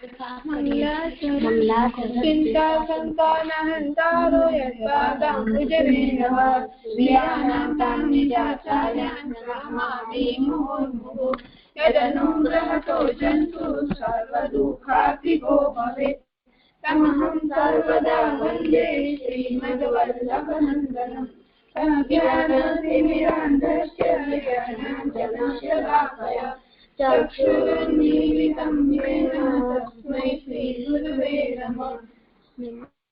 चिंता संतान हंतारो यत्पादाम्बुजरेणव वियानां निजाचार्यान् ब्रह्मादि मुहुर्मुहुः यदनुग्रहतो जन्तु सर्वदुःखातिगो भवेत् तमहं सर्वदा वन्दे श्रीमद्वल्लभनन्दनम् ज्ञानतिमिरान्धस्य ज्ञानाञ्जनशलाकया चक्षुरुन्मीलितं येन तस्मै श्रीगुरुवे नमः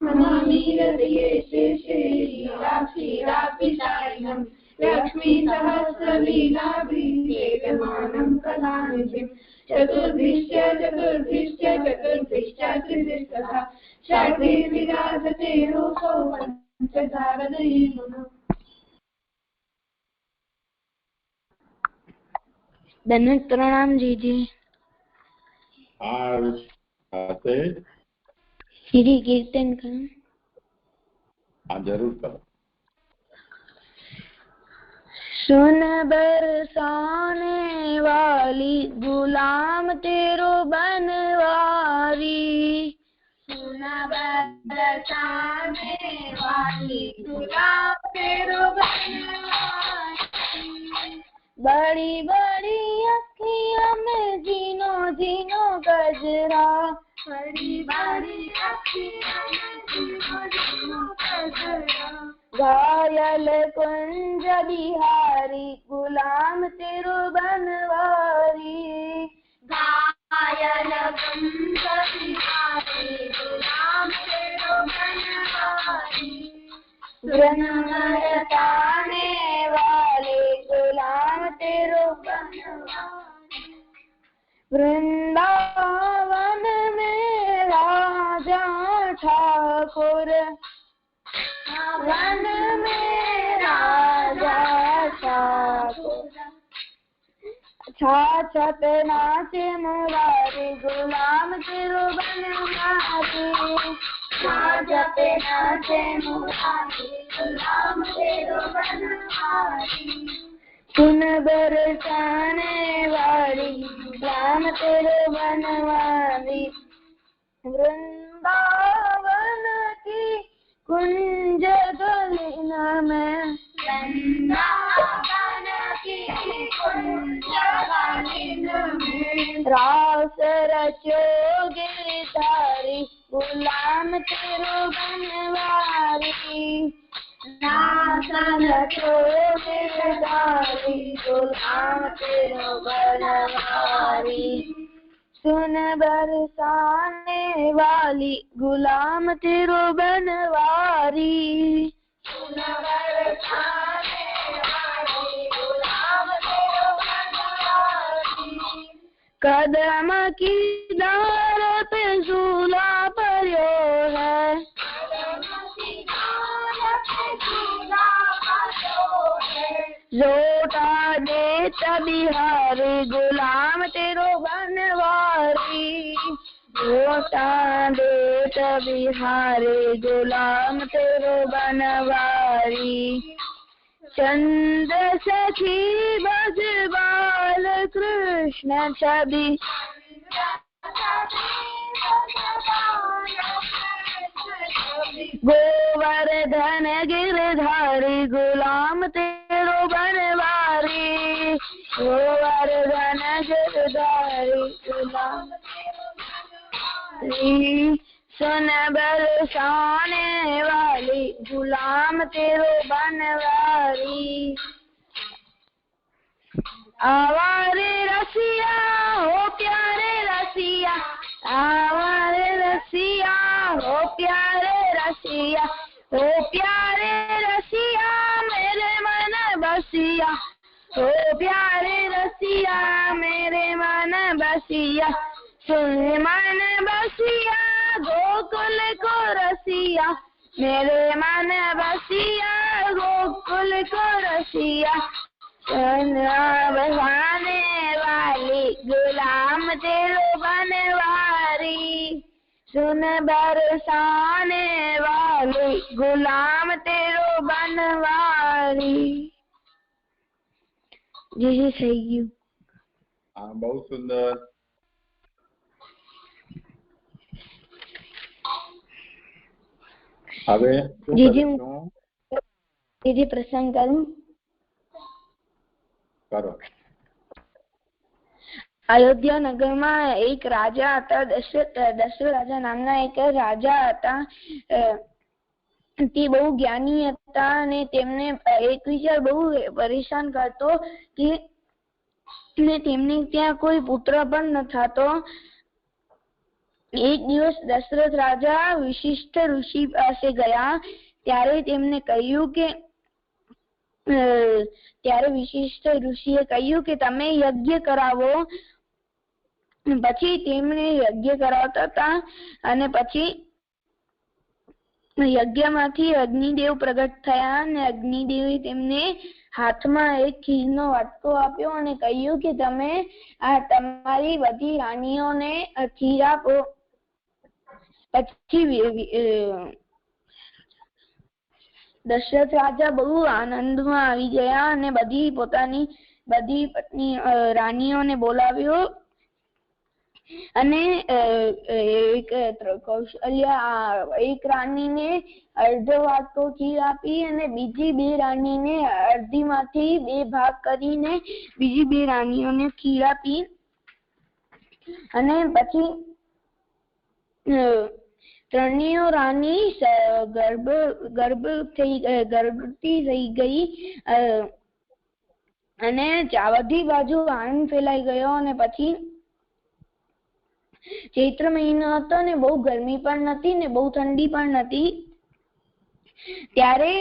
नमामि हृदये शेषे लीलाक्षीरापिशायिनं लक्ष्मीसहस्रलीलाभिसेव्यमानं कलानिधिं चतुर्भिश्च त्रिभिस्तथा षड्भिर्विराजते रूपो पञ्चधारदये नमः। धन्यवाद प्रणाम जी जी। श्री कीर्तन का जरूर करो। सुन बरसाने वाली गुलाम तेरो बनवारी सुन बरसाने वाली गुलाम तेरो बनवारी बड़ी बड़ी अखियां में जीनो जीनो गजरा बड़ी बड़ी अखियां में जीनो जीनो गजरा घायल कुंज बिहारी गुलाम तेरो बनवारी घायल कुंज बिहारी गुलाम तेरो बनवारी वृंदाने वाले गुलाम तेरो बनवारी वृंदावन में राजा ठाकुर वन में राजा ठाकुर छाछत नाचे मुरारी गुलाम तेरो बनवारी छाछत नाचे मुरारी गुलाम तेरो बनवारी सुन बरसाने वाली गुलाम तेरो बनवारी वृंदावन की कुंज गलिना में वृंदावन की कुंज गलिना में रास रचोगे तारी गुलाम तेरो बनवारी रास रचोगे तारी गुलाम तेरो बनवारी सुन बरसाने वाली गुलाम तेरो बनवारी सुन बरसाने वाली गुलाम तेरो बनवारी कदम की डार पे झूला पर्यो है कदम की डार पे झूला पर्यो है लोटा देत बिहारी गुलाम तेरो बनवारी लोटा देत बिहारी गुलाम तेरो बनवारी चंद सखी बज बाल कृष्ण छवि गोवर्धन गिरधारी गुलाम तेरो बनवारी गोवर्धन गिरधारी गुलाम सुन बरसाने वाली गुलाम तेरो बनवारी आवारे रसिया हो प्यारे रसिया आवारे रसिया हो प्यारे रसिया हो प्यारे रसिया मेरे मन बसिया हो प्यारे रसिया मेरे मन बसिया सुन मन बसिया गोकुल को रसिया मेरे मन बसिया गोकुल को रसिया बसाने वाली गुलाम तेरो बनवारी सुन बरसाने वाली गुलाम तेरो बनवारी। जी सही। बहुत सुंदर। હવે જીજી પ્રસંગ કરું. કરો. અયોધ્યા નગરમાં એક રાજા હતા. દશરથ રાજા નામના એક રાજા હતા. તે બહુ જ્ઞાની હતા અને તેમને એક વિચાર બહુ પરેશાન કરતો કે તેમને ત્યાં કોઈ પુત્ર પણ ન થતો. એક દિવસ દશરથ રાજા વિશિષ્ટ ઋષિ પાસે ગયા. ત્યારે તેમને કહ્યું કે વિશિષ્ટ ઋષિએ કહ્યું કે તમે યજ્ઞ કરાવો. પછી તેમને યજ્ઞ કરાવતા હતા અને પછી યજ્ઞમાંથી અગ્નિદેવ પ્રગટ થયા અને અગ્નિદેવે તેમને હાથમાં એક ખીરનો વાટકો આપ્યો અને કહ્યું કે તમે આ તમારી બધી રાણીઓને ખીર આપો. પછી દશરથ રાજા બહુ આનંદમાં આવી ગયા અને પોતાની બધી પત્ની રાણીઓને બોલાવ્યો અને એક રાણીને અડધો વાટકો ખીર આપી અને બીજી બે રાણીને અડધીમાંથી બે ભાગ કરીને બીજી બે રાણીઓને ખીર આપી. અને પછી ત્રણેય રાણી ગર્ભવતી થઈ ગઈ અને બધી બાજુ આનંદ ફેલાઈ ગયો. અને પછી ચૈત્ર મહિનો હતો ને બહુ ગરમી પણ નથી ને બહુ ઠંડી પણ નથી. ત્યારે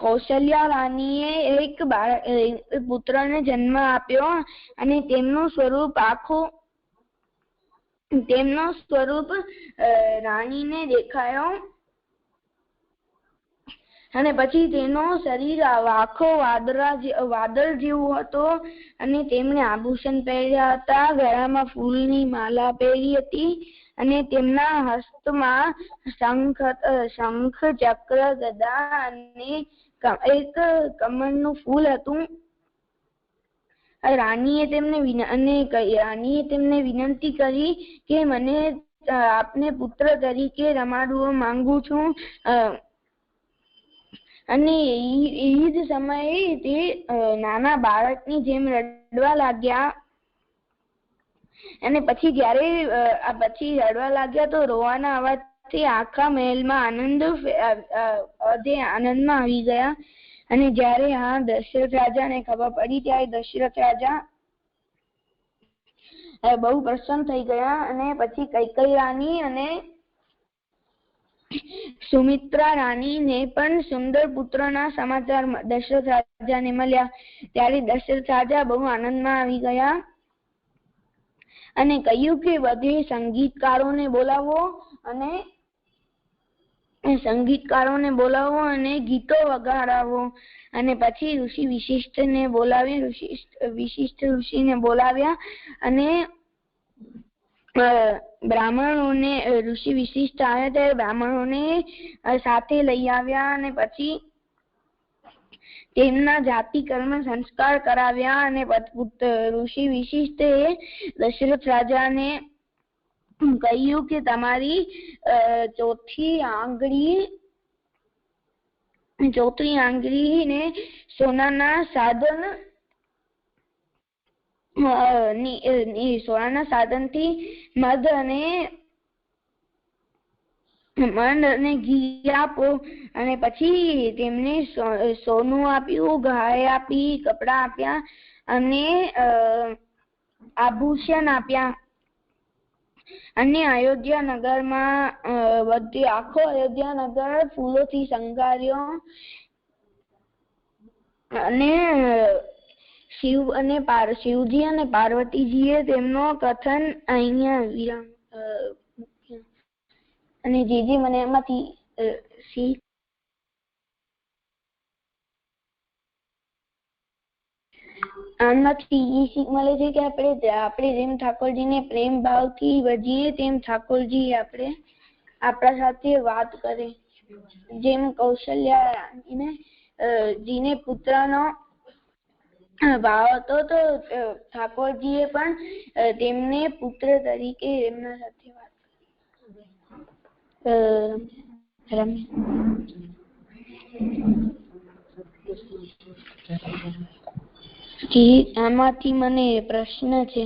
કૌશલ્યા રાણીએ એક પુત્રને જન્મ આપ્યો અને તેમનું સ્વરૂપ રાણીને દેખાયો. અને પછી તેનો શરીર આખો વાદળ જેવું હતો અને તેમણે આભૂષણ પહેર્યા હતા. ગળામાં ફૂલની માલા પહેરી હતી અને તેમના હસ્તમાં શંખ ચક્ર ગદા અને એક કમળનું ફૂલ હતું. રાણીએ તેમને વિનંતી કરી કે મને આપને પુત્ર તરીકે રમાડવા માંગુ છું. અને એ જ સમયે તે નાના બાળકની જેમ રડવા લાગ્યા. અને પછી જ્યારે રડવા લાગ્યા તો રોવાના અવાજથી આખા મહેલમાં આનંદમાં આવી ગયા. અને જ્યારે દશરથ રાજાને ખબર પડી ત્યારે દશરથ રાજા બહુ પ્રસન્ન થઈ ગયા. અને પછી કૈકેયી રાણી અને સુમિત્રા રાણીને પણ સુંદર પુત્રના સમાચાર દશરથ રાજાને મળ્યા. ત્યારે દશરથ રાજા બહુ આનંદમાં આવી ગયા અને કહ્યું કે બધે સંગીતકારોને બોલાવો અને ગીતો વગાડાવો. અને પછી વિશિષ્ટ ઋષિને બોલાવ્યા અને બ્રાહ્મણોને ઋષિ વિશિષ્ટ આવ્યા ત્યારે બ્રાહ્મણોને સાથે લઈ આવ્યા અને પછી તેમના જાતિ કર્મ સંસ્કાર કરાવ્યા. અને ઋષિ વિશિષ્ટે દશરથ રાજાને કહ્યું કે તમારી ચોથી આંગળીને સોનાના સાધનથી મધ અને ઘી આપો. અને પછી તેમને સોનું આપ્યું, ગાય આપી, કપડા આપ્યા અને આભૂષણ આપ્યા. અને અયોધ્યા નગરમાં આખો અયોધ્યા નગર ફૂલોથી શણગાર્યો. અને શિવજી અને પાર્વતીજીએ તેમનો કથન અહીંયા વિરામ. અને જીજી મને એમાંથી આમાંથી એ શીખ મળે છે કે આપણે જેમ ઠાકોરજીને પ્રેમ ભાવથી ભજીએ તેમ ઠાકોરજી આપણા સાથે વાત કરે. જેમ કૌશલ્યા રાણીને જીને પુત્રનો ભાવ હતો તો ઠાકોરજીએ પણ તેમને પુત્ર તરીકે એમના સાથે વાત કરી. આમાંથી મને પ્રશ્ન છે.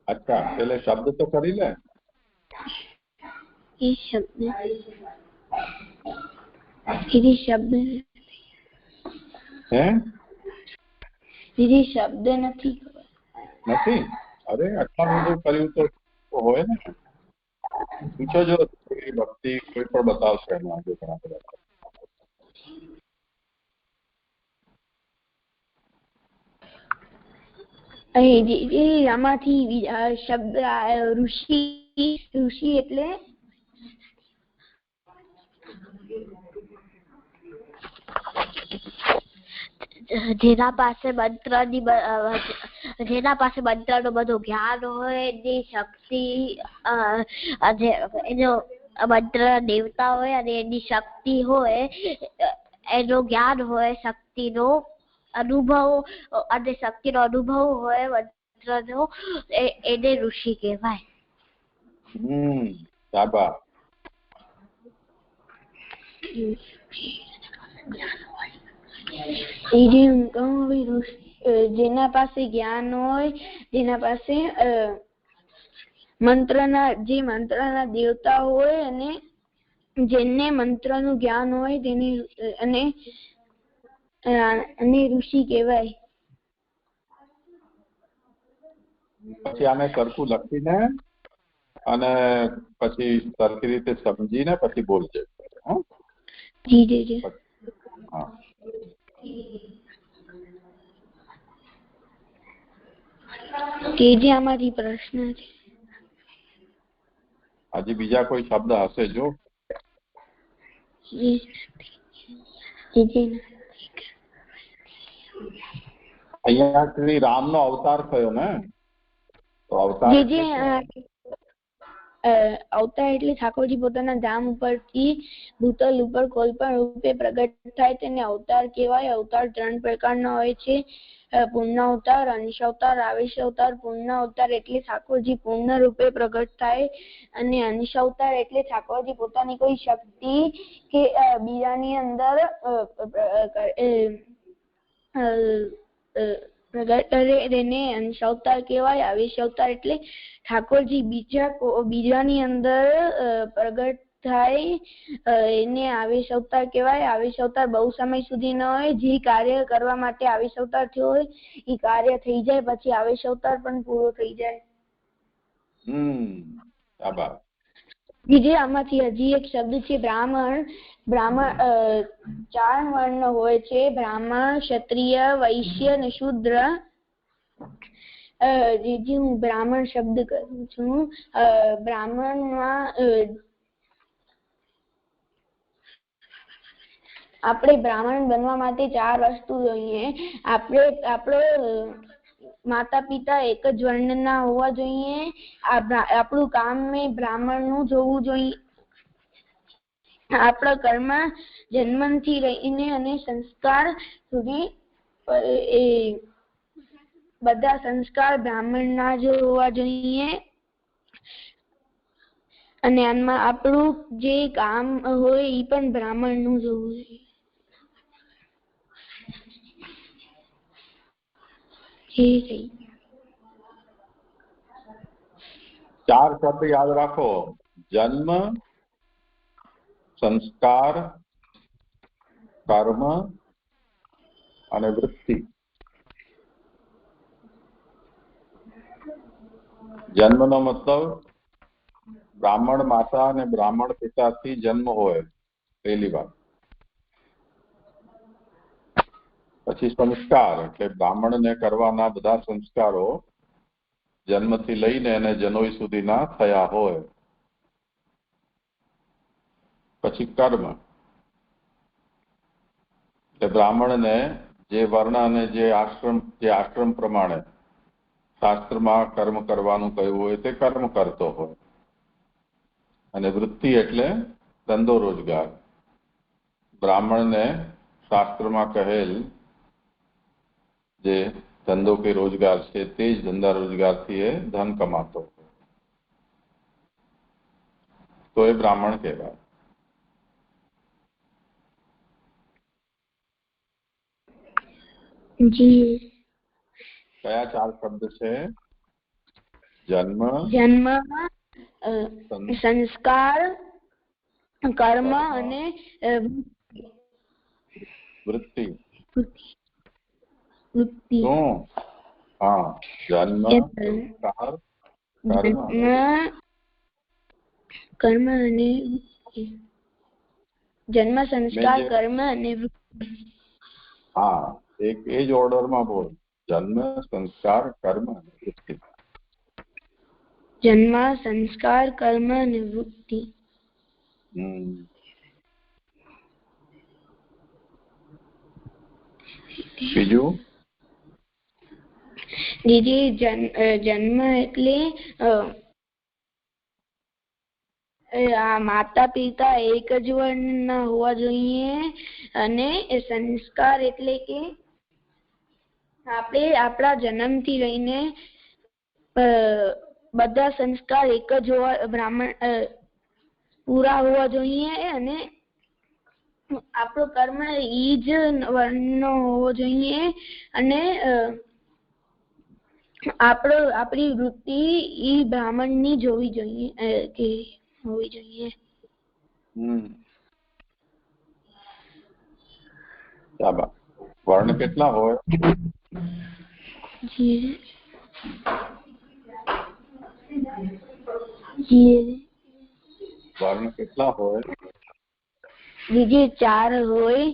અચ્છા, પેલે શબ્દ તો કરી લે. એ શબ્દ હે દીદી શબ્દ નથી નથી? અરે આટલા બધું કર્યું તો હોય ને. પૂછો જો ભક્તિ કોઈ પણ બતાવશે એમાં આજે ઘણા બધા. આમાંથી શબ્દ ઋષિ એટલે જેના પાસે મંત્રનું બધું જ્ઞાન હોય, એની શક્તિ, એનો મંત્ર દેવતા હોય અને એની શક્તિ હોય, એનું જ્ઞાન હોય, શક્તિનો અનુભવ અને શક્તિનો અનુભવ હોય મંત્રનો, એને ઋષિ કહેવાય. શાબાશ. જેના પાસે જ્ઞાન હોય, જેના પાસે મંત્રના દેવતા હોય અને જેને મંત્રનું જ્ઞાન હોય તેને અને ઋષિ કહેવાય. પછી આને સરખું લખીને અને પછી સરખી રીતે સમજીને પછી બોલજે. જી જી જી. હા. કેજી આમાંથી પ્રશ્ન છે. હજી બીજા કોઈ શબ્દ હશે જો. અહીંયા શ્રી રામનો અવતાર થયો ને, તો અવતાર અવતાર એટલે ઠાકોરજી પોતાના ધામ ઉપરથી ભૂતલ ઉપર કોઈ પણ રૂપે પ્રગટ થાય તેને અવતાર કહેવાય. અવતાર 3 પ્રકારના હોય છે: પૂર્ણ અવતાર, અંશ અવતાર, આવેશ અવતાર. પૂર્ણ અવતાર એટલે ઠાકોરજી પૂર્ણ રૂપે પ્રગટ થાય, અને અંશ અવતાર એટલે ઠાકોરજી પોતાની કોઈ શક્તિ કે બીજાની અંદર પ્રગટ કરે તેને અંશ અવતાર કહેવાય. આવેશ અવતાર એટલે ઠાકોરજી બીજાની અંદર પ્રગટ થાય એને આવેશ અવતાર કહેવાય. આવેશ અવતાર બહુ સમય સુધી ન હોય, જે કાર્ય કરવા માટે આવેશ અવતાર થયો હોય એ કાર્ય થઈ જાય પછી આવેશ અવતાર પણ પૂરો થઈ જાય. બીજે આમાંથી હજી એક શબ્દ છે બ્રાહ્મણ. 4 વર્ણ હોય છે: બ્રાહ્મણ, ક્ષત્રિય, વૈશ્ય અને શૂદ્ર. જે હું બ્રાહ્મણ શબ્દ કરું છું, બ્રાહ્મણમાં આપણે બ્રાહ્મણ બનવા માટે 4 વસ્તુ જોઈએ. આપણો માતા પિતા એક જ વર્ણના હોવા જોઈએ. આપણું કામ બ્રાહ્મણનું જોવું જોઈએ. આપણા કર્મ જન્મથી લઈને અને સંસ્કાર સુધી બધા સંસ્કાર બ્રાહ્મણના જ હોવા જોઈએ. અને આમાં આપણું જે કામ હોય એ પણ બ્રાહ્મણનું જ હોવું જોઈએ. 4 શબ્દ યાદ રાખો: જન્મ, સંસ્કાર, કર્મ અને વૃત્તિ. જન્મનો મતલબ બ્રાહ્મણ માતા અને બ્રાહ્મણ પિતાથી જન્મ હોય, પહેલી વાત. પછી સંસ્કાર એટલે બ્રાહ્મણને કરવાના બધા સંસ્કારો જન્મથી લઈને અને જનોઈ સુધીના થયા હોય. પછી કર્મ એટલે બ્રાહ્મણને જે વર્ણ અને જે આશ્રમ પ્રમાણે શાસ્ત્રમાં કર્મ કરવાનું કહ્યું હોય તે કર્મ કરતો હોય. અને વૃત્તિ એટલે ધંધો રોજગાર. બ્રાહ્મણને શાસ્ત્રમાં કહેલ જે ધંધો કે રોજગાર છે તે જ ધંધા રોજગારથી એ ધન કમાતો હોય તો એ બ્રાહ્મણ કહેવાય. જી કયા 4 શબ્દ છે? જન્મ, જન્મ, સંસ્કાર, કર્મ અને વૃત્તિ. વૃત્તિ. શું? હા, જન્મ, સંસ્કાર, કર્મ અને જન્મ, સંસ્કાર, કર્મ અને વૃત્તિ. હા, એક એ જ ઓર્ડરમાં બોલ. જન્મ, સંસ્કાર, કર્મ અને વૃત્તિ. જન્મ, સંસ્કાર, કર્મ અને વૃત્તિ. બીજું? દીદી, જન્મ એટલે આ માતા પિતા એક જ વર્ણના હોવા જોઈએ, અને સંસ્કાર એટલે કે આપણે આપણા જન્મથી લઈને બધા સંસ્કાર એક જ હોવા, બ્રાહ્મણ પૂરા હોવા જોઈએ, અને આપણો કર્મ ઈ જ વર્ણનો હોવો જોઈએ, અને આપણી વૃત્તિ ઈ બ્રાહ્મણની જ હોવી જોઈએ, કે હોવી જોઈએ. વર્ણ કેટલા હોય? વર્ણ કેટલા હોય? બીજી 4 હોય.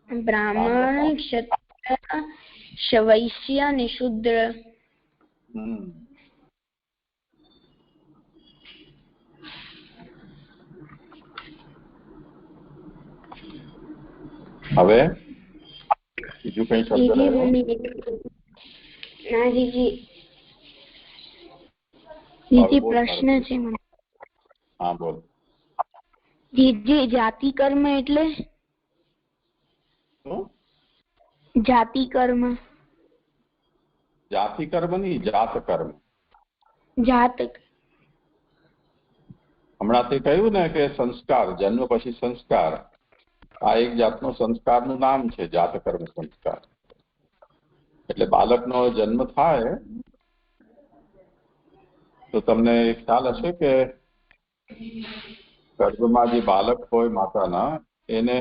બ્રાહ્મણ, ક્ષત્રિય, વૈશ્ય અને શૂદ્ર. હવે બીજું કઈ શબ્દ રહ્યો? ના જીજી, જીજી પ્રશ્ન છે મને. હા બોલ. જીજી, જાતિ કર્મ એટલે? જાતિ કર્મ. જાતિ કર્મ નહીં, જાત કર્મ. જાત. હમણાં તે કહ્યું ને કે સંસ્કાર, જન્મ પછી સંસ્કાર, આ એક જાતનો સંસ્કારનું નામ છે, જાત કર્મ સંસ્કાર. એટલે બાળકનો જન્મ થાય તો તમને ખ્યાલ હશે કે ગર્ભમાં જે બાળક હોય માતાના, એને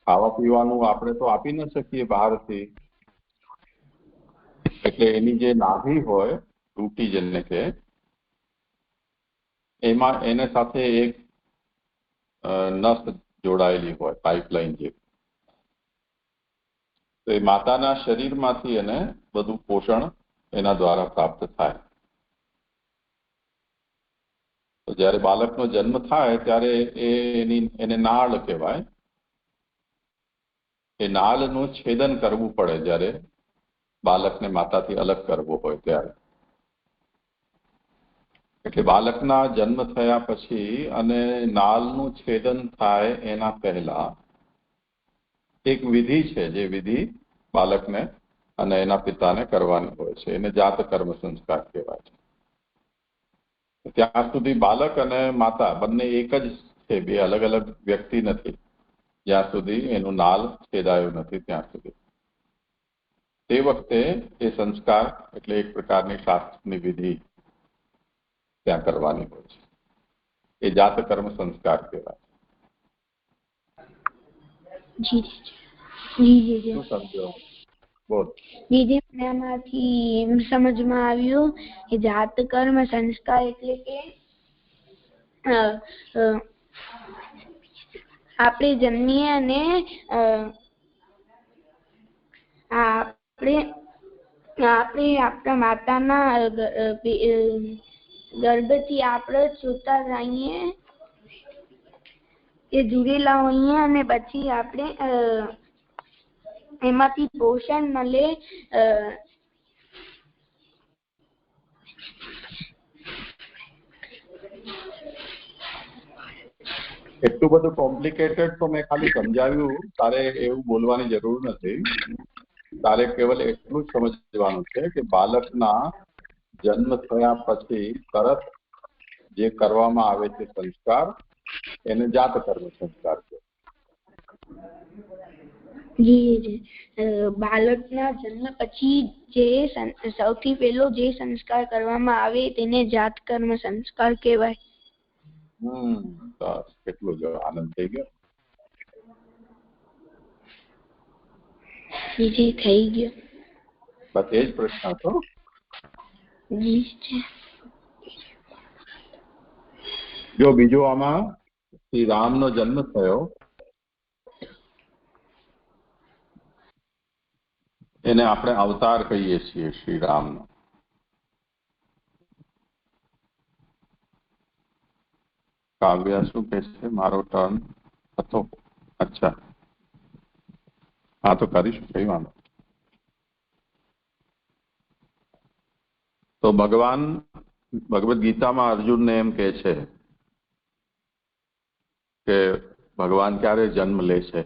ખાવા પીવાનું આપણે તો આપી ન શકીએ બહારથી. એટલે એની જે નાભી હોય, ટૂટી જેને કે, એમાં એને સાથે એક નસ જોડાયેલી હોય, પાઇપલાઇન જેવી. તો એ માતાના શરીરમાંથી એને બધું પોષણ એના દ્વારા પ્રાપ્ત થાય. તો જ્યારે બાળકનો જન્મ થાય ત્યારે એને નાળ કહેવાય. એ નાળનું છેદન કરવું પડે જ્યારે બાળકને માતાથી અલગ કરવો હોય ત્યારે. એટલે બાળકના જન્મ થયા પછી અને નાળનું છેદન થાય એના પહેલા એક વિધિ છે, જે વિધિ બાળકને અને એના પિતાને કરવાની હોય છે, એને જાત કર્મ સંસ્કાર કહેવાય છે. ત્યાં સુધી બાળક અને માતા બંને એક જ છે, બે અલગ અલગ વ્યક્તિ નથી, જ્યાં સુધી એનું નાળ છેદાયું નથી ત્યાં સુધી. તે વખતે એ સંસ્કાર એટલે એક પ્રકારની શાસ્ત્રની વિધિ ત્યાં કરવાની હોય છે. એ જાત કર્મ સંસ્કાર કહેવાય. શું સમજો? બોલ. દીદી, મને આમાંથી એમ સમજમાં આવ્યું કે જાત કર્મ સંસ્કાર એટલે કે આપણે જન્મીએ અને આપણે આપણા માતાના ગર્ભથી આપણે છૂટા રહીએ, એ જુડેલા હોઈએ, અને પછી આપણે એમાંથી પોષણ મળે. એટલું બધું કોમ્પ્લિકેટેડ તો મેં ખાલી સમજાવ્યું, તારે એવું બોલવાની જરૂર નથી. તારે કેવલ એટલું જ સમજવાનું છે કે બાળકના જન્મ થયા પછી તરત જે કરવામાં આવે છે સંસ્કાર, એને જાત કર્મ સંસ્કાર છે. બાળકના જન્મ પછી જે સૌથી પહેલો જે સંસ્કાર કરવામાં આવે તેને જાત કર્મ સંસ્કાર કહેવાય. બસ કેટલો જ આનંદ થઈ ગયો. જી થઈ ગયો. બસ એ જ પ્રશ્ન હતો. જી છે. જો બીજો આમાં શ્રી રામનો જન્મ થયો એને આપણે અવતાર કહીએ છીએ શ્રી રામનો. કાવ્યા શું કહે છે? મારો ટર્ન હતો. અચ્છા, હા તો કરીશું, કઈ વાંધો. તો ભગવાન ભગવદ્ ગીતામાં અર્જુનને એમ કહે છે કે ભગવાન ક્યારે જન્મ લે છે.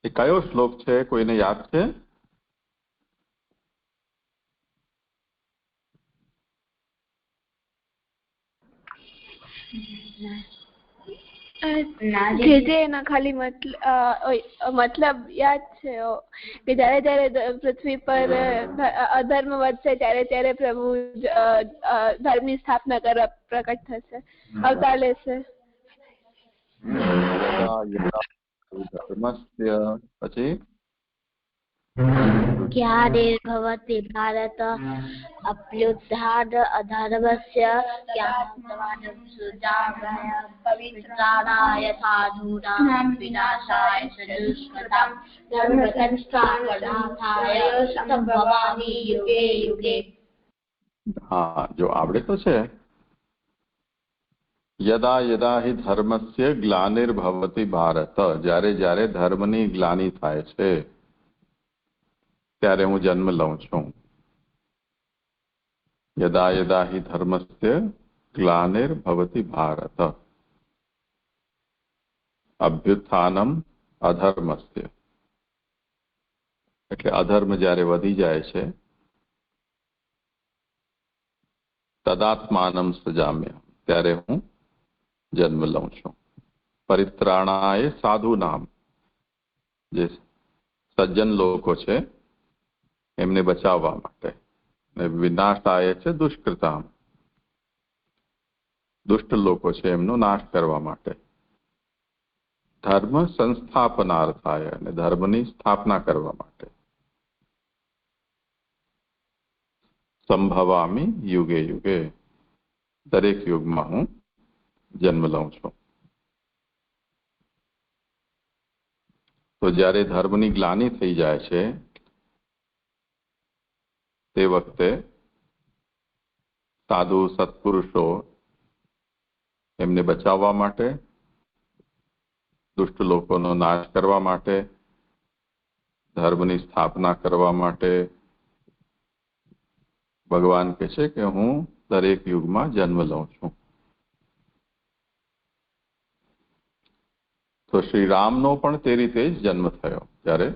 એ કયો શ્લોક છે? કોઈને યાદ છે? એના ખાલી મતલબ યાદ છે કે જયારે જયારે પૃથ્વી પર અધર્મ વધશે ત્યારે ત્યારે પ્રભુ ધર્મની સ્થાપના કરવા પ્રકટ થશે, અવતાર લેશે. ધર્મસ્ય પછી ક્યારેર્ભવતિ ભારત અભ્યુત્થાન અધર્મસ્ય પવિત્રાણાય સાધૂનાં વિનાશાય સદુષ્કૃતાં ધર્મસંસ્થાપનાર્થાય સંભવામિ યુગે યુગે. હા, જો આવડે તો છે. યદા યદા હિ ધર્મસ્ય ગ્લાનિર્ભવતિ ભારત, જ્યારે જ્યારે ધર્મની ગ્લાનિ થાય છે ત્યારે હું જન્મ લઉં છું. યદા યદા હિ ધર્મસ્ય ગ્લાનિર્ભવતિ ભારત અભ્યુત્થાનમ અધર્મસ્ય, એટલે અધર્મ જ્યારે વધી જાય છે તદાત્માનમ સજામ્ય, ત્યારે હું જન્મ લઉં છું. પરિત્રાણાય સાધુ નામ, જે સજ્જન લોકો છે એમને બચાવવા માટે. અને વિનાશાય છે દુષ્કૃતામ, દુષ્ટ લોકો છે એમનો નાશ કરવા માટે. ધર્મ સંસ્થાપનાર્થાય, અને ધર્મની સ્થાપના કરવા માટે. સંભવામી યુગે યુગે, દરેક યુગમાં હું જન્મ લઉં છું. તો જ્યારે ધર્મની ગ્લાનિ થઈ જાય છે તે વખતે સાધુ સત્પુરુષો એમને બચાવવા માટે, દુષ્ટ લોકોનો નાશ કરવા માટે, ધર્મની સ્થાપના કરવા માટે ભગવાન કહે છે કે હું દરેક યુગમાં જન્મ લઉં છું. તો શ્રી રામનો પણ તે રીતે જ જન્મ થયો. જ્યારે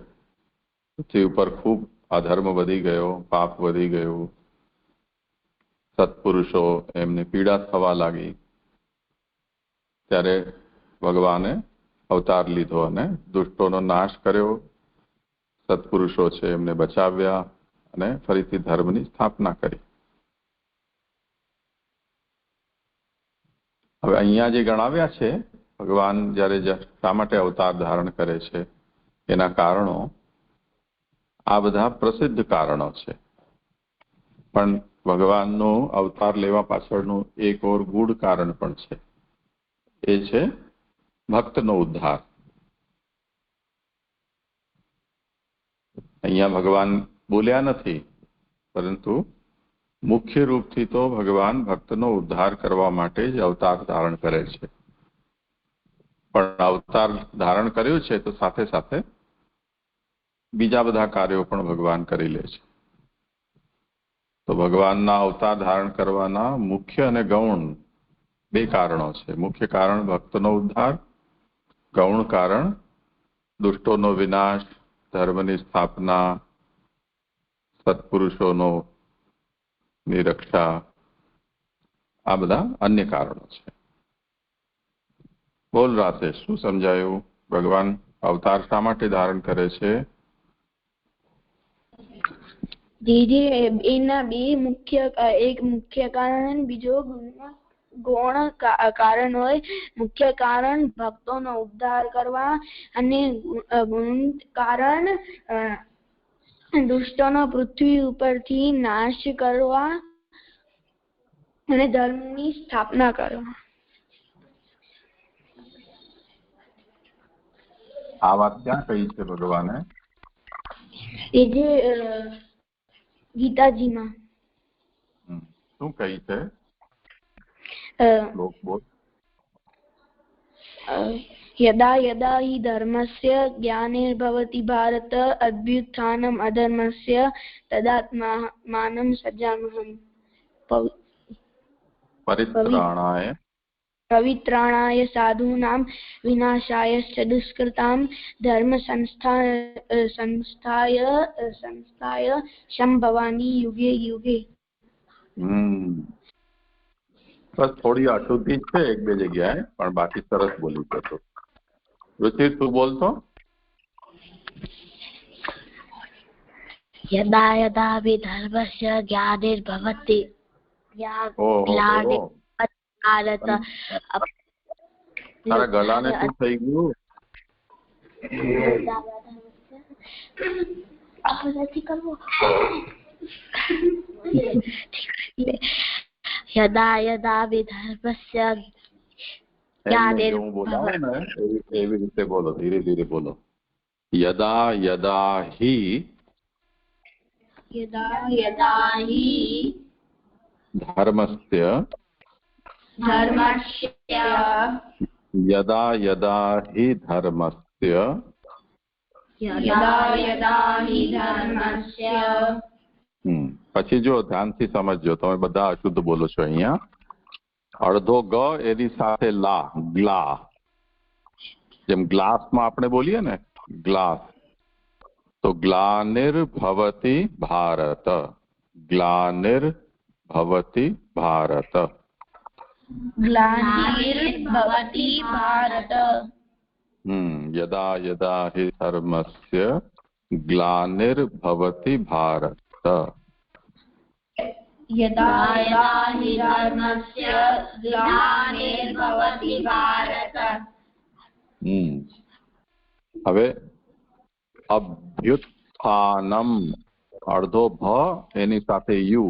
પૃથ્વી ઉપર ખૂબ અધર્મ વધી ગયો, પાપ વધી ગયું, સત્પુરુષો એમને પીડા થવા લાગી, ત્યારે ભગવાને અવતાર લીધો અને દુષ્ટોનો નાશ કર્યો, સત્પુરુષો છે એમને બચાવ્યા અને ફરીથી ધર્મની સ્થાપના કરી. હવે અહીંયા જે ગણાવ્યા છે ભગવાન જ્યારે શા માટે અવતાર ધારણ કરે છે એના કારણો, આ બધા પ્રસિદ્ધ કારણો છે. પણ ભગવાનનો અવતાર લેવા પાછળનું એક ઓર ગૂઢ કારણ પણ છે. એ છે ભક્તનો ઉદ્ધાર. અહીંયા ભગવાન બોલ્યા નથી, પરંતુ મુખ્ય રૂપથી તો ભગવાન ભક્તનો ઉદ્ધાર કરવા માટે જ અવતાર ધારણ કરે છે. પણ અવતાર ધારણ કર્યો છે તો સાથે સાથે બીજા બધા કાર્યો પણ ભગવાન કરી લે છે. તો ભગવાનના અવતાર ધારણ કરવાના મુખ્ય અને ગૌણ બે કારણો છે. મુખ્ય કારણ ભક્તનો ઉદ્ધાર, ગૌણ કારણ દુષ્ટોનો વિનાશ, ધર્મની સ્થાપના, સત્પુરુષોનો ની રક્ષા, આ બધા અન્ય કારણો છે. બોલ રાધે, શું સમજાયું? ભગવાન અવતાર શા માટે ધારણ કરે છે? જે એના બે મુખ્ય, એક મુખ્ય કારણ, બીજો ગૌણ કારણ હોય. મુખ્ય કારણ ભક્તોનો ઉદ્ધાર કરવા અને ગૌણ કારણ દુષ્ટોનો પૃથ્વી ઉપરથી નાશ કરવા અને ધર્મની સ્થાપના કરવા. આ વાત ક્યાં કહી છે ભગવાને? એ જે ગીતાજીમાં. શું કહી છે? यदा यदा हि धर्मस्य ज्ञानिर्भवति भारत अभ्युत्थानम् अधर्मस्य तदात्मानं सज्जाम्यहम्. पवित्राणाय साधूनां विनाशाय च दुष्कृतां धर्म संस्थाय संभवानि युगे युगे. બસ થોડી અશુદ્ધિ છે એક બે જગ્યાએ, પણ બાકી સરસ બોલી શકો. રુચિર, તું બોલતો. यदा यदा विधर्मस्य ज्ञानिर्भवति તારા ગળાને શું થઈ ગયું? यदा यदा विधर्मस्य એવી રીતે બોલો, ધીરે ધીરે બોલો. યદા યદા હિ ધર્મસ્ય યદા યદા હિ ધર્મસ્ય પછી જો ધ્યાનથી સમજજો, તમે બધા અશુદ્ધ બોલો છો. અહીંયા અડધો ગ એની સાથે લા, ગ્લા. જેમ ગ્લાસમાં આપણે બોલીએ ને ગ્લાસ, તો ગ્લાનિર્ભવતિ ભારત, ગ્લાનિર્ભવતિ ભારત, ग्लानिर्भवति भारत. यदा यदा हि धर्मस्य ग्लानिर्भवति भारत. यदा यदा हि धर्मस्य ग्लानिर्भवति भारत. હવે અભ્યુત્થાનમ, અડધો ભ એની સાથે યુ,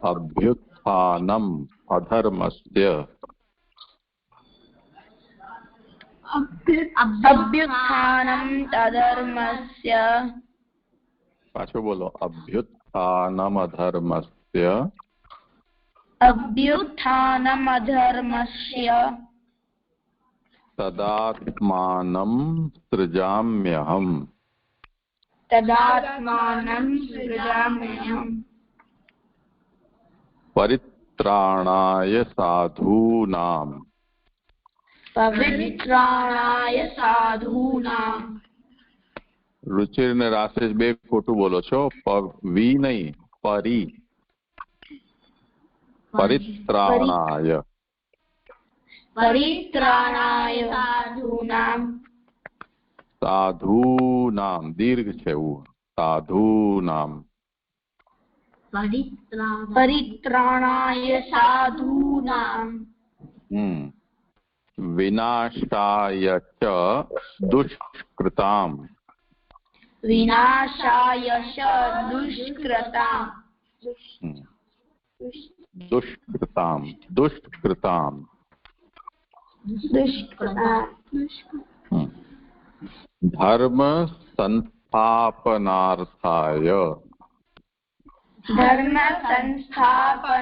અભ્યુત્થાનમ અધર્મસ્ય. अभ्युत्थानम् अधर्मस्य. पाछो बोलो, अभ्युत्थानम् अधर्मस्य. अभ्युत्थानम् अधर्मस्य. तदात्मानं सृजाम्यहम्. तदात्मानं सृजाम्यहम्. परित्राणाय साधूनां. पवित्राणाय साधूनां. रुचिर ने राशेष बे खोटू बोलो छो. वी नहीं, परी. परित्राणाय. परित्राणाय साधूनां. साधूनां दीर्घ छे वो. साधूनां. परित्राणाय साधूनां. विनाशाय च दुष्कृताम्. विनाशाय च दुष्कृताम्. दुष्कृताम्, दुष्कृताम्. धर्म संस्थापनार्थाय. धर्म संस्थापनार्थाय.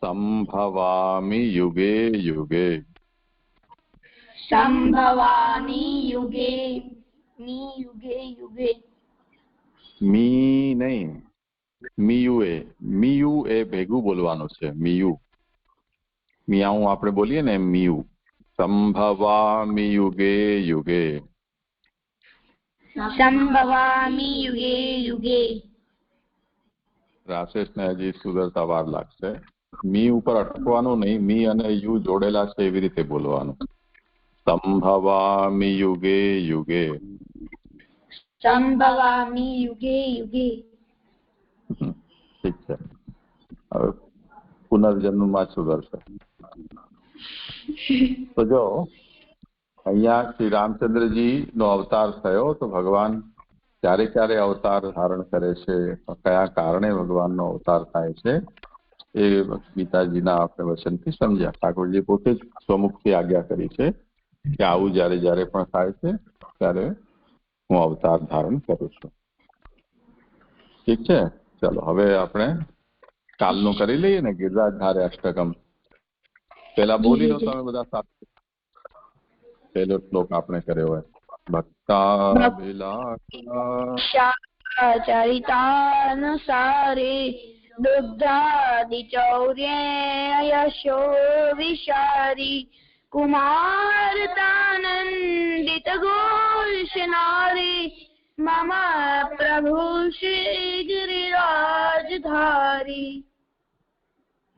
संभवामि युगे युगे. संभवामि युगे युगे युगे. મી નહીં, મિયુ એ ભેગું બોલવાનું છે. મિયુ, મિયાઉ આપણે બોલીએ ને, મિયુ. સંભવામિ યુગે યુગે. સંભવામિ યુગે યુગે. રાશેષ ને હજી સુધરતા વાર લાગશે. મી ઉપર અટકવાનું નહીં, મી અને યુ જોડેલા છે એવી રીતે બોલવાનું. સંભવામિ યુગે યુગે. સંભવામિ યુગે યુગે. ઠીક છે, હવે પુનર્જન્મમાં સુધરશે. તો જો અહીંયા શ્રી રામચંદ્રજી નો અવતાર થયો, તો ભગવાન ક્યારે ક્યારે અવતાર ધારણ કરે છે, કયા કારણે ભગવાનનો અવતાર થાય છે, એ ગીતાજીના આપણે વચનથી સમજ્યા. ઠાકોરજી પોતે જ સ્વમુખથી આજ્ઞા કરી છે કે આવું જયારે જયારે પણ થાય છે ત્યારે હું અવતાર ધારણ કરું છું. ઠીક છે, ચાલો હવે આપણે કાલનું કરી લઈએ ને, ગિરિરાજધારી અષ્ટકમ. પેલા બોલી લો તમે બધા સાથે. પહેલો શ્લોક આપણે કર્યો હોય, ભક્તાભિલાષાચરિતાનુસારે દુગ્ધાદિચૌર્યયશો વિશારી કુમારતાનંદિત ઘોષનારી મમ પ્રભુ શ્રી ગિરિરાજધારી.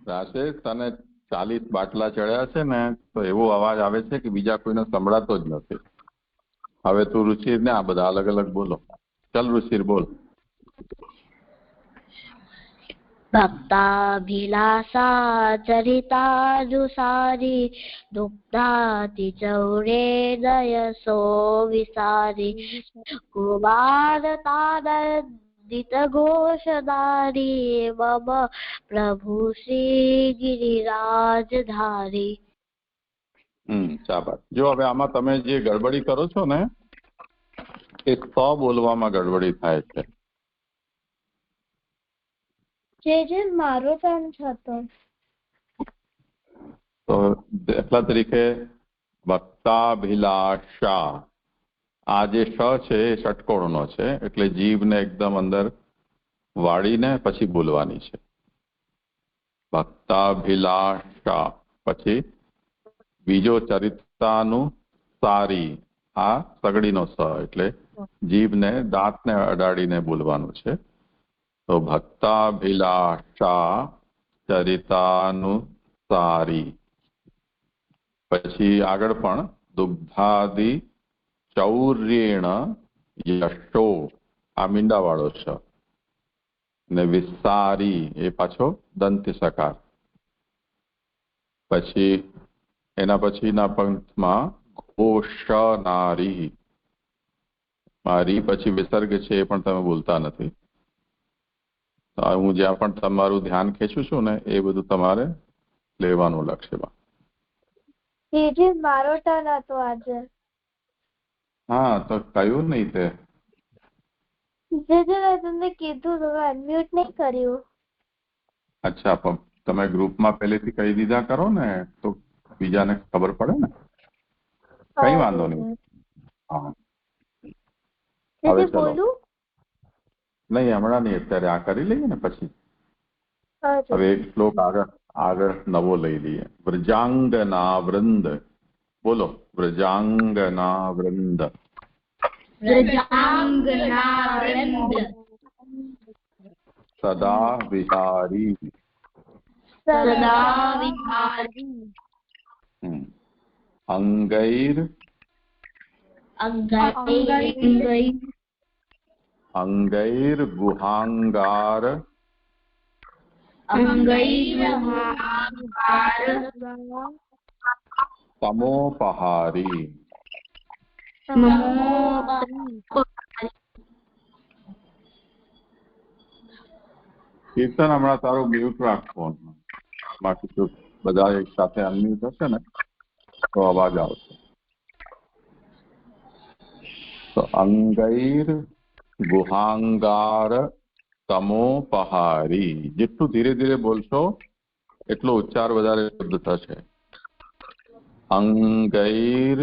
રાશેષ, તને 40 બાટલા ચડ્યા છે ને, તો એવો અવાજ આવે છે કે બીજા કોઈને સંભળાતો જ નથી. હવે તું રુચિર ને આ બધા અલગ અલગ બોલો. ચાલ રુચિર બોલ. ભક્તાભિલાષા ચરિતાનુસારી દુગ્ધાતિ ચૌરેદયસો વિસારી કુમારતાનંદિત ઘોષધારી મમ પ્રભુ શ્રી ગિરિરાજધારી. શાબાશ. જો હવે આમાં તમે જે ગડબડી કરો છો ને, એ બોલવામાં ગડબડી થાય છે. જે મારો ટર્ન હતો. તો દાખલા તરીકે ભક્તાભિલાષા, આ જે શ છે એ ષટકોણનો છે, એટલે જીભને એકદમ અંદર વાળીને પછી બોલવાની છે. ભક્તાભિલાષા, પછી બીજો ચરિતાનુસારી, આ સગડીનો સ, એટલે જીભને દાંતને અડાડીને બોલવાનું છે. તો ભક્તાભિલાષા ચરિતાનુસારી. પછી આગળ પણ દુગ્ધાદિ ચૌર્યેણ યશો, આ મીંડાવાળો છે, ને વિસ્તારી એ પાછો દંતી સકાર. પછી એના પછીના પંક્તિમાં ઘોષનારી, મારી પછી વિસર્ગ છે એ પણ તમે બોલતા નથી. હું જ્યાં પણ તમારું ધ્યાન ખેંચું છું ને, એ બધું તમારે લેવાનું લક્ષ્યમાં. મારો ટર્ન હતો આજે. હા, તો કયું નહીં તે તમને કીધું, તમે અનમ્યુટ નહીં કર્યું. અચ્છા, પણ તમે ગ્રુપમાં પહેલેથી કહી દીધા કરો ને, તો બીજાને ખબર પડે ને. કઈ વાંધો નહીં. હા, હવે ચલો. નહીં, હમણાં નહીં, અત્યારે આ કરી લઈએ ને પછી. હવે એક શ્લોક આગળ નવો લઈ લઈએ. વ્રજાંગના વૃંદ બોલો. વ્રજાંગના વૃંદ. સદા વિહારી. અંગૈર ગુહાંગાર તમોપહારી. કીર્તન હમણાં તારું મ્યુટ રાખવો, બાકી બધા એક સાથે અનમ્યુટ હશે ને તો અવાજ આવશે. તો અંગૈર ગુહાંગાર તમોપહારી. જેટલું ધીરે ધીરે બોલશો એટલો ઉચ્ચાર વધારે શુદ્ધ થશે. અંગૈર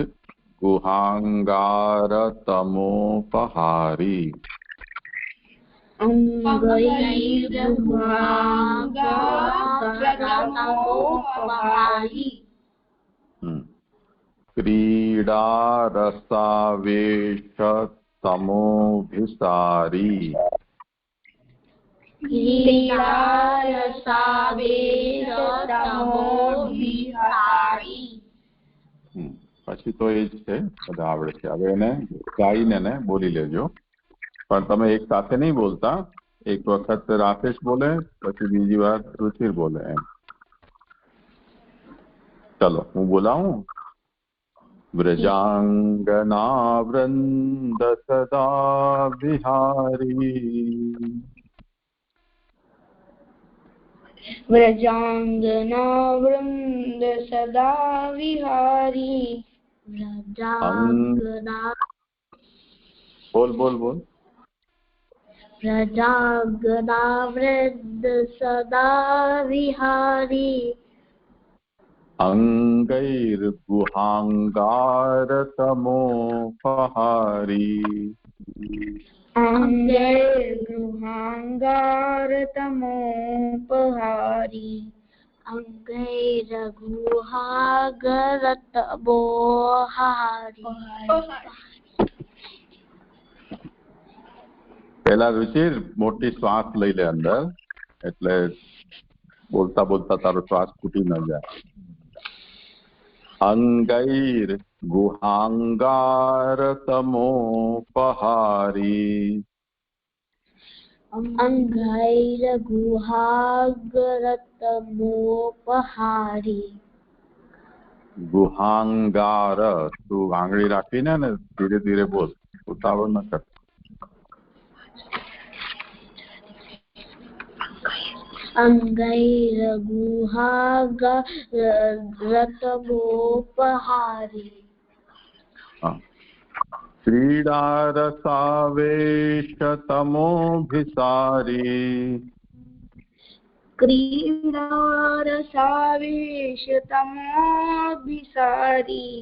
ગુહાંગાર તમોપહારી. क्रीडा रसावेश तमोभिसारी. પછી તો એ જ છે, બધા આવડે છે. હવે એને ગાઈને ને બોલી લેજો, પણ તમે એક સાથે નહીં બોલતા. એક વખત રાકેશ બોલે, પછી બીજી વાર રુચિર બોલે એમ. ચલો હું બોલાવું. વ્રજાંગના વૃંદ સદા વિહારી, વ્રજાંગના વૃંદ સદા વિહારી, વ્રજાંગના બોલ બોલ બોલ. વ્રજાંગના વૃંદ સદા વિહારી, અંગૈર્ગુહાંગારતમોપહારી, અંગૈર્ગૃહાંગારતમોપહારી, અંગૈરગુહાગરતમોહારી. પેલા રુચિર મોટી શ્વાસ લઈ લે અંદર, એટલે બોલતા બોલતા તારો શ્વાસ ફૂટી ન જાય. અંગૈર ગુહાંગારતમોપહારી, અંગૈરગુહાગરતમોપહારી. ગુહાંગાર, તું આંગળી રાખીને ને ધીરે ધીરે બોલ, ઉતાવળ ન કર. અંગૈરગુહાગરતમોપહારી. ક્રીડારસાવેશતમોભિસારી, ક્રીડારસાવેશતમોભિસારી,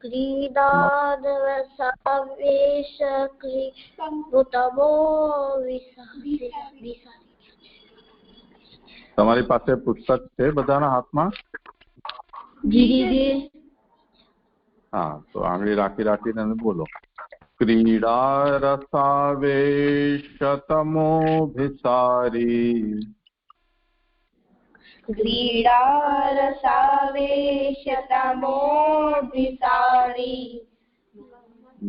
ક્રીડારસાવેશતમોભિસારી. તમારી પાસે પુસ્તક છે બધાના હાથમાં? હા, તો આંગળી રાખી રાખીને બોલો. ક્રીડારસાવેશતમોભિસારી, ક્રીડારસાવેશતમોભિસારી,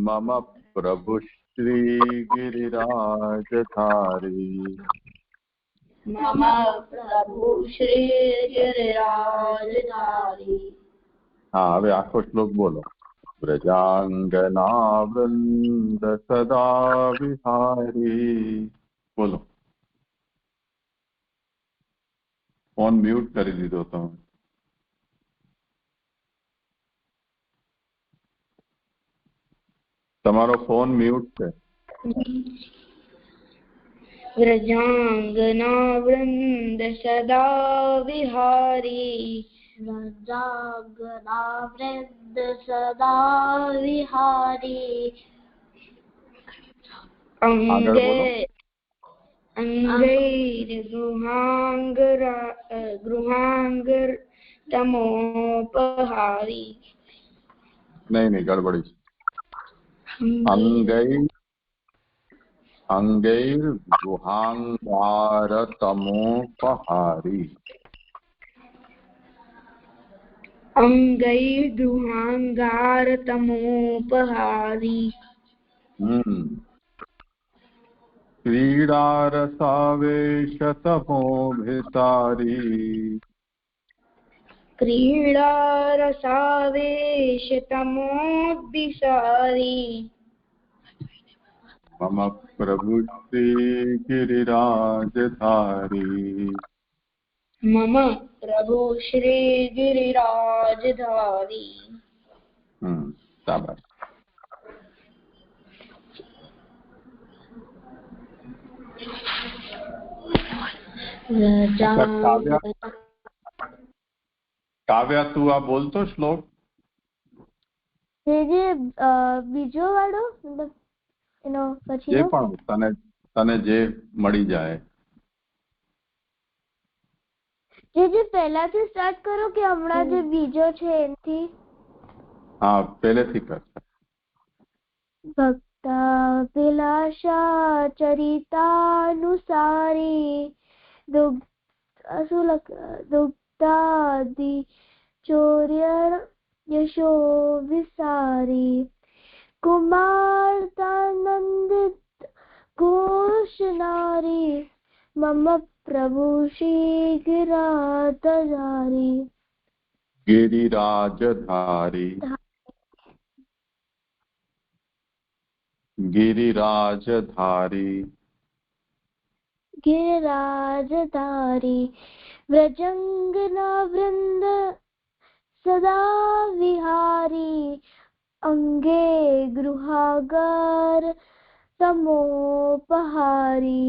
મમ પ્રભુ શ્રી ગિરિરાજધારી, મમ પ્રભુ શ્રી ગિરિરાજધારી. હા, હવે આખો શ્લોક બોલો. વ્રજાંગના વૃંદ સદા વિહારી. બોલો. ફોન મ્યુટ કરી દીધો તમે. તમારો ફોન મ્યુટ છે. વ્રજાંગના વૃંદ સદા વિહારી, વ્રજાંગના વૃંદ સદા વિહારી. અંગૈર્ગૃહાંગરતમોપહારી. નહીં ગડબડી. અંગૈર્ગુહાંગારતમોપહારી, અંગૈર્ગુહાંગારતમોપહારી. ક્રીડારસાવેશતમોભિસારી, ક્રીડારસાવેશતમોભિસારી, મમ પ્રભુ શ્રી ગિરિરાજધારી, મમ પ્રભુ શ્રી ગિરિરાજધારી. શાબાશ. કાવ્યા, તું આ બોલતો શ્લોક? જે બીજો વાળો, મતલબ એનો પછી જે પણ તને જે મળી જાય. જે પહેલાથી સ્ટાર્ટ કરો કે હમણાં જે બીજો છે એનથી? હા, પહેલેથી કર. ભક્તાભિલાષા ચરિતાનુસારી, દુગ્ધાદિ ચોર્ય यशो विसारी कुमारतानंदित घोष नारी मम प्रभु शीघ्रातधारी गिरिराजधारी गिरिराजधारी गिरिराजधारी व्रजंगना वृंद सदा विहारी अंगे गृहागार तमोपहारी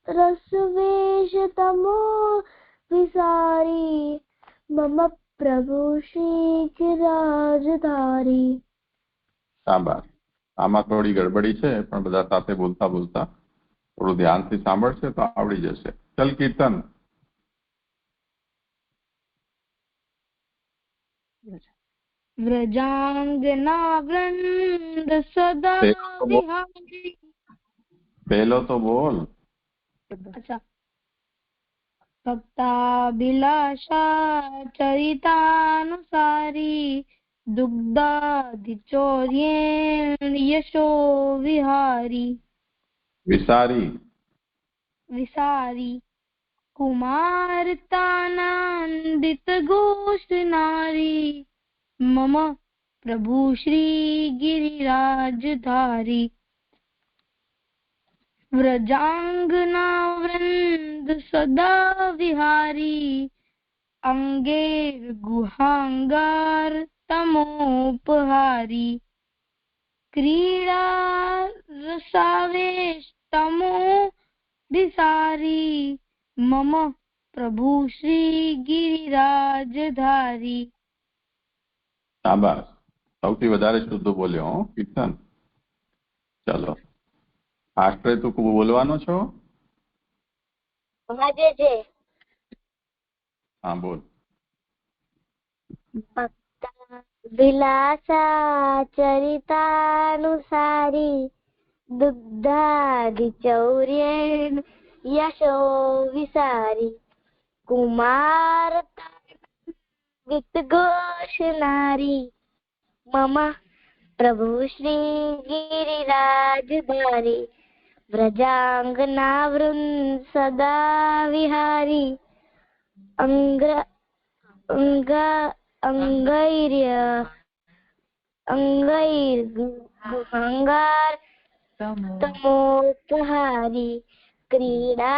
रसवेश तमो विसारी मम प्रभु शीघ्राजधारी શાબાશ. આમાં થોડી ગડબડી છે, પણ બધા સાથે બોલતા બોલતા થોડું ધ્યાનથી સાંભળશે તો આવડી જશે. ચલ કીર્તન. व्रजांगना वृंद सदा विहारी પહેલો તો બોલ. अच्छा भक्ताभिलाषा चरितानुसारी दुग्धाधिचौर्येण यशो विहारी વિસારી विसारी कुमारतानंदित घोष नारी मम प्रभु श्री गिरिराजधारी व्रजांगना वृंद सदा विहारी अंगेर गुहांगार तमोपहारी क्रीडा रसावेश तमो विसारी मम प्रभु श्री गिरिराजधारी શાબાશ. સૌથી વધારે શુદ્ધ બોલ્યો હો કીર્તન. ચલો આશ્રય તું બોલવાનો છો? હા બોલ. विलासा चरितानुसारी दुग्धाधिचौर्येण यशो विसारी कुमार वित्तघोष नारी मम प्रभु श्री गिरिराजधारी व्रजांगना वृंद सदा विहारी अंगैर्गुहांगार तमोपहारी क्रीडा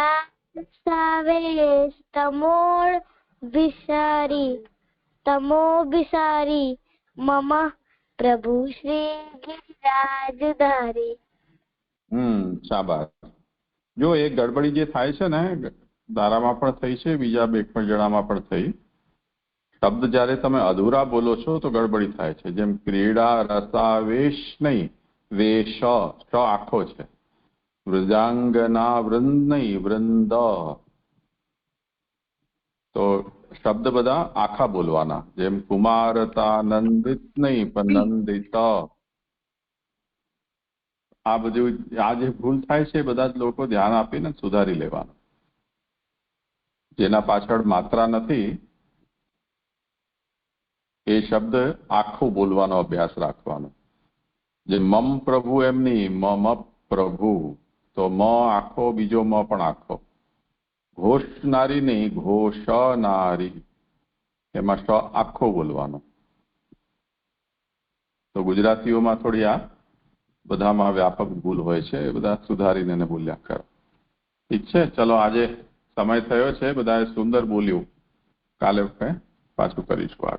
सावेश तमोड़ विसारी मम प्रभु श्री गिरिराजधारी. શાબાશ. જો એક ગડબડી જે થાય છે ને, ધારામાં પણ થઈ છે, બીજા બે જણામાં પણ થઈ. શબ્દ જ્યારે તમે અધૂરા બોલો છો તો ગડબડી થાય છે. જેમ ક્રીડા રસાવેશ નહીં, વેશ શ આખો છે. વૃજાંગના વૃંદ નહીં, વૃંદ. તો શબ્દ બધા આખા બોલવાના. જેમ કુમારતા નંદિત નહીં પણ નંદિત. આ બધું આ જે ભૂલ થાય છે બધા જ લોકો ધ્યાન આપીને સુધારી લેવાનું. જેના પાછળ માત્રા નથી એ શબ્દ આખું બોલવાનો અભ્યાસ રાખવાનો. જે મમ પ્રભુ એમ નહીં, મમ પ્રભુ. તો મ આખો, બીજો મ પણ આખો. ઘોષનારી નહીં, ઘોષનારી. એમાં શ આખો બોલવાનો. તો ગુજરાતીઓમાં થોડી આ બધામાં વ્યાપક ભૂલ હોય છે, એ બધા સુધારીને એને બોલ્યા કરો. ઠીક છે. ચલો આજે સમય થયો છે, બધાએ સુંદર બોલ્યું. કાલે પાછું કરીશું.